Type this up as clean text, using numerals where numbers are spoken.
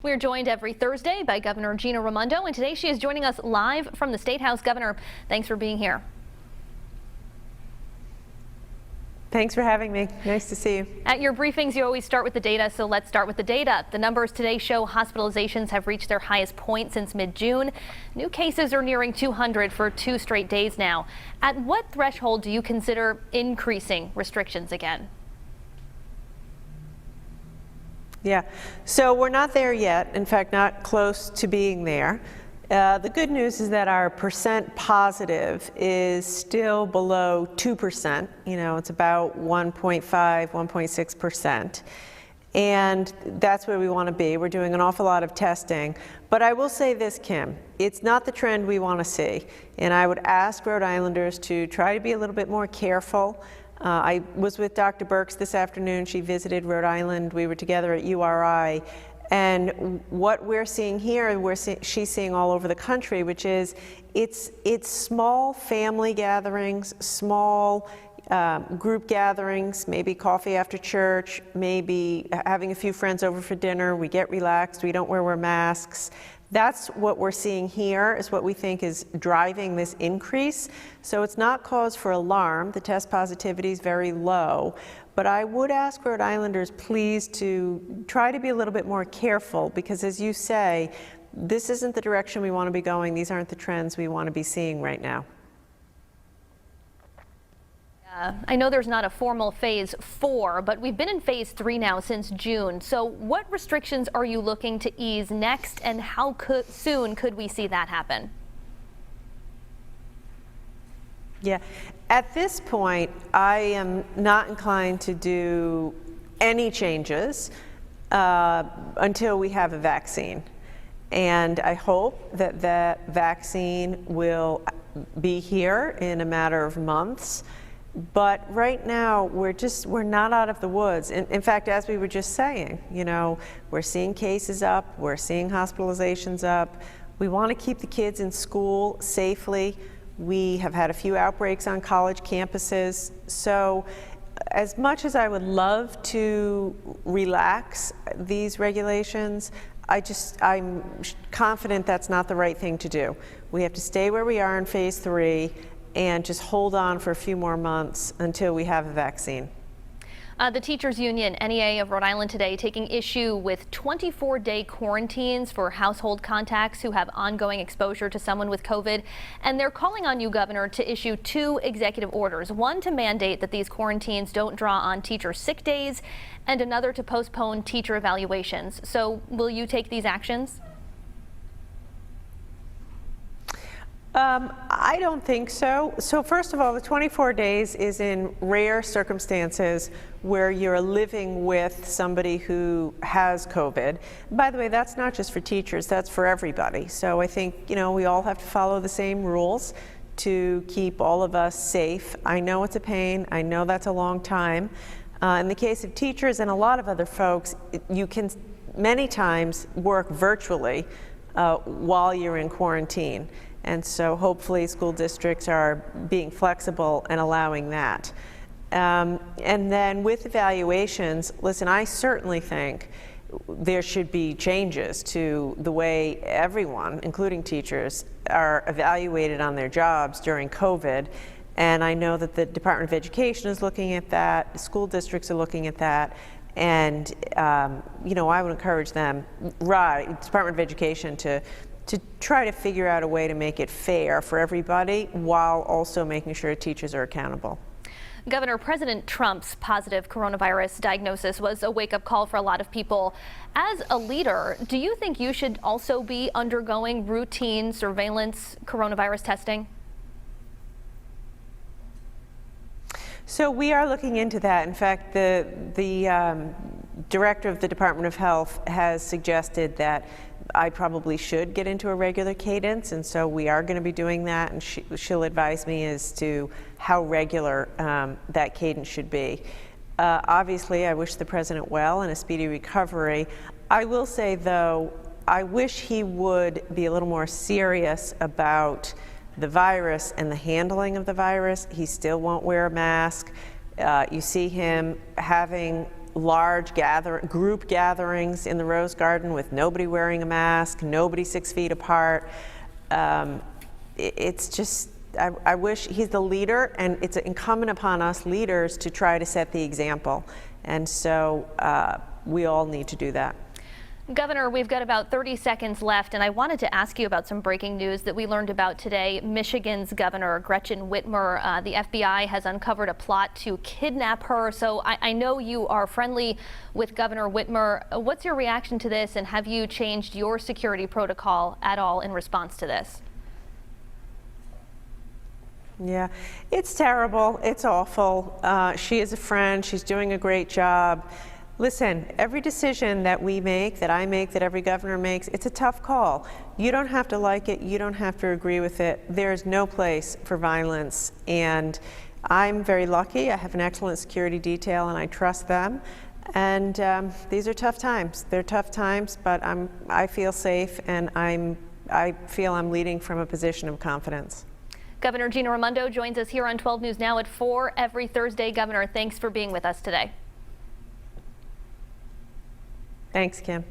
We're joined every Thursday by Governor Gina Raimondo, and today she is joining us live from the State House. Governor, thanks for being here. Thanks for having me. Nice to see you. At your briefings, you always start with the data, so let's start with the data. The numbers today show hospitalizations have reached their highest point since mid-June. New cases are nearing 200 for 2 straight days now. At what threshold do you consider increasing restrictions again? Yeah, so we're not there yet. In fact, not close to being there. The good news is that our percent positive is still below 2%. You know, it's about 1.5, 1.6%. And that's where we want to be. We're doing an awful lot of testing. But I will say this, Kim, it's not the trend we want to see. And I would ask Rhode Islanders to try to be a little bit more careful. I was with Dr. Birx this afternoon. She visited Rhode Island. We were together at URI. And what we're seeing here, she's seeing all over the country, which is it's small family gatherings, small group gatherings, maybe coffee after church, maybe having a few friends over for dinner. We get relaxed. We don't wear masks. That's what we're seeing here, is what we think is driving this increase. So it's not cause for alarm. The test positivity is very low. But I would ask Rhode Islanders, please, to try to be a little bit more careful, because as you say, this isn't the direction we want to be going. These aren't the trends we want to be seeing right now. I know there's not a formal phase 4, but we've been in phase 3 now since June. So what restrictions are you looking to ease next, and how soon could we see that happen? Yeah, at this point, I am not inclined to do any changes until we have a vaccine. And I hope that that vaccine will be here in a matter of months. But right now, we're not out of the woods. In fact, as we were just saying, you know, we're seeing cases up, we're seeing hospitalizations up. We want to keep the kids in school safely. We have had a few outbreaks on college campuses. So as much as I would love to relax these regulations, I'm confident that's not the right thing to do. We have to stay where we are in phase 3 and just hold on for a few more months until we have a vaccine. The Teachers Union, NEA of Rhode Island today, taking issue with 24-day quarantines for household contacts who have ongoing exposure to someone with COVID. And they're calling on you, Governor, to issue 2 executive orders, one to mandate that these quarantines don't draw on teacher sick days, and another to postpone teacher evaluations. So will you take these actions? I don't think so. So first of all, the 24 days is in rare circumstances where you're living with somebody who has COVID. By the way, that's not just for teachers, that's for everybody. So I think, you know, we all have to follow the same rules to keep all of us safe. I know it's a pain. I know that's a long time. In the case of teachers and a lot of other folks, you can many times work virtually while you're in quarantine. And so hopefully school districts are being flexible and allowing that. And then with evaluations, listen, I certainly think there should be changes to the way everyone, including teachers, are evaluated on their jobs during COVID. And I know that the Department of Education is looking at that, the school districts are looking at that. And, you know, I would encourage them, Department of Education, to try to figure out a way to make it fair for everybody while also making sure teachers are accountable. Governor, President Trump's positive coronavirus diagnosis was a wake-up call for a lot of people. As a leader, do you think you should also be undergoing routine surveillance coronavirus testing? So we are looking into that. In fact, the director of the Department of Health has suggested that I probably should get into a regular cadence, and so we are going to be doing that, and she'll advise me as to how regular that cadence should be. Obviously, I wish the president well and a speedy recovery. I will say, though, I wish he would be a little more serious about the virus and the handling of the virus. He still won't wear a mask. You see him having large group gatherings in the Rose Garden with nobody wearing a mask, nobody 6 feet apart. It's just, I wish he's the leader, and it's incumbent upon us leaders to try to set the example. And so we all need to do that. Governor, we've got about 30 seconds left, and I wanted to ask you about some breaking news that we learned about today. Michigan's Governor Gretchen Whitmer, the FBI has uncovered a plot to kidnap her. So I know you are friendly with Governor Whitmer. What's your reaction to this, and have you changed your security protocol at all in response to this? Yeah, it's terrible. It's awful. She is a friend. She's doing a great job. Listen, every decision that we make, that I make, that every governor makes, it's a tough call. You don't have to like it. You don't have to agree with it. There's no place for violence. And I'm very lucky. I have an excellent security detail, and I trust them. And these are tough times. They're tough times, but I feel safe, and I feel I'm leading from a position of confidence. Governor Gina Raimondo joins us here on 12 News Now at 4 every Thursday. Governor, thanks for being with us today. Thanks, Kim.